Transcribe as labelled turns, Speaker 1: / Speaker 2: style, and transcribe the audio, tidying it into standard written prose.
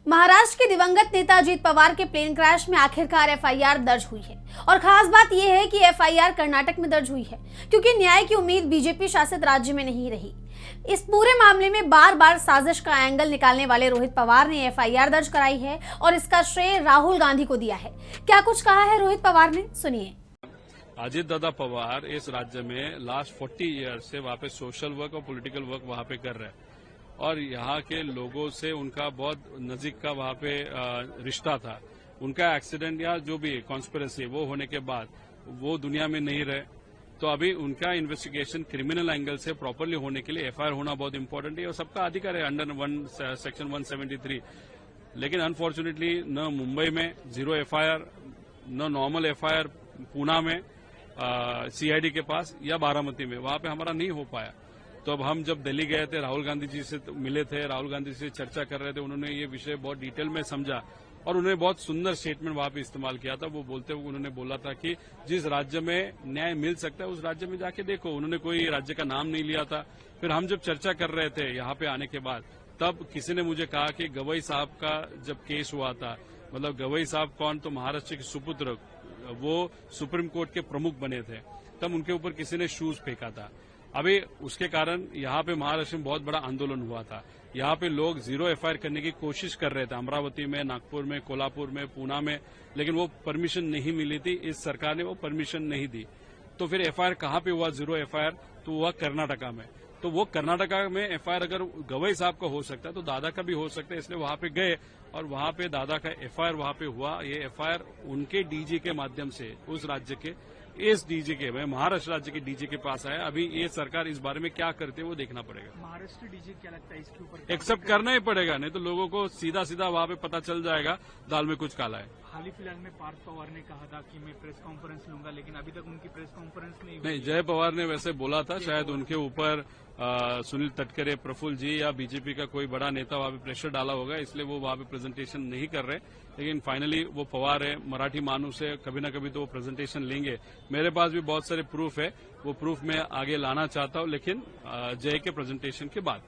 Speaker 1: महाराष्ट्र के दिवंगत नेता अजीत पवार के प्लेन क्रैश में आखिरकार एफआईआर दर्ज हुई है और खास बात यह है कि एफआईआर कर्नाटक में दर्ज हुई है क्योंकि न्याय की उम्मीद बीजेपी शासित राज्य में नहीं रही। इस पूरे मामले में बार बार साजिश का एंगल निकालने वाले रोहित पवार ने एफआईआर दर्ज कराई है और इसका श्रेय राहुल गांधी को दिया है। क्या कुछ कहा है रोहित पवार ने, सुनिए।
Speaker 2: अजीत दादा पवार इस राज्य में लास्ट 40 ईयर्स से वहाँ पे सोशल वर्क और पॉलिटिकल वर्क वहाँ पे कर रहे हैं और यहाँ के लोगों से उनका बहुत नजीक का वहाँ पे रिश्ता था। उनका एक्सीडेंट या जो भी कॉन्स्पिरेसी वो होने के बाद वो दुनिया में नहीं रहे, तो अभी उनका इन्वेस्टिगेशन क्रिमिनल एंगल से प्रॉपरली होने के लिए एफआईआर होना बहुत इंपॉर्टेंट है और सबका अधिकार है अंडर सेक्शन 173। लेकिन अनफॉर्चुनेटली न मुंबई में 0 एफआईआर, न नॉर्मल एफआईआर पूना में सीआईडी के पास या बारामती में, वहां पे हमारा नहीं हो पाया। तो अब हम जब दिल्ली गए थे, राहुल गांधी जी से मिले थे, राहुल गांधी जी से चर्चा कर रहे थे, उन्होंने ये विषय बहुत डिटेल में समझा और उन्होंने बहुत सुंदर स्टेटमेंट वहां पे इस्तेमाल किया था। वो बोलते हुए उन्होंने बोला था कि जिस राज्य में न्याय मिल सकता है उस राज्य में जाके देखो। उन्होंने कोई राज्य का नाम नहीं लिया था। फिर हम जब चर्चा कर रहे थे यहाँ पे आने के बाद, तब किसी ने मुझे कहा कि गवई साहब का जब केस हुआ था, मतलब गवई साहब कौन, तो महाराष्ट्र के सुपुत्र, वो सुप्रीम कोर्ट के प्रमुख बने थे, तब उनके ऊपर किसी ने शूज फेंका था। अभी उसके कारण यहाँ पे महाराष्ट्र में बहुत बड़ा आंदोलन हुआ था। यहाँ पे लोग 0 एफआईआर करने की कोशिश कर रहे थे, अमरावती में, नागपुर में, कोल्हापुर में, पूना में, लेकिन वो परमिशन नहीं मिली थी। इस सरकार ने वो परमिशन नहीं दी। तो फिर एफआईआर कहाँ पे हुआ 0 एफआईआर, तो हुआ कर्नाटका में। तो वो कर्नाटका में एफआईआर अगर गवई साहब का हो सकता है तो दादा का भी हो सकता है, इसलिए वहां पे गए और वहां पे दादा का एफआईआर वहां पे हुआ। ये एफआईआर उनके डीजी के माध्यम से उस राज्य के इस डीजी के, मैं महाराष्ट्र राज्य के डीजी के पास आया। अभी ये सरकार इस बारे में क्या करते है वो देखना पड़ेगा।
Speaker 3: महाराष्ट्र डीजी क्या लगता है इसके ऊपर
Speaker 2: एक्सेप्ट करना ही पड़ेगा, नहीं तो लोगों को सीधा सीधा वहां पे पता चल जाएगा दाल में कुछ काला है।
Speaker 3: हाल ही फिलहाल में पार्थ पवार ने कहा था कि मैं प्रेस कॉन्फ्रेंस लूंगा, लेकिन अभी तक उनकी प्रेस कॉन्फ्रेंस नहीं हुई।
Speaker 2: नहीं, जय पवार ने वैसे बोला था, शायद उनके ऊपर सुनील तटकरे, प्रफुल्ल जी या बीजेपी का कोई बड़ा नेता वहां पे प्रेशर डाला होगा, इसलिए वो वहां पे प्रेजेंटेशन नहीं कर रहे। लेकिन फाइनली वो पवार है, मराठी मानुस है, कभी ना कभी तो वो प्रेजेंटेशन लेंगे। मेरे पास भी बहुत सारे प्रूफ है, वो प्रूफ मैं आगे लाना चाहता हूं, लेकिन जय के प्रेजेंटेशन के बाद।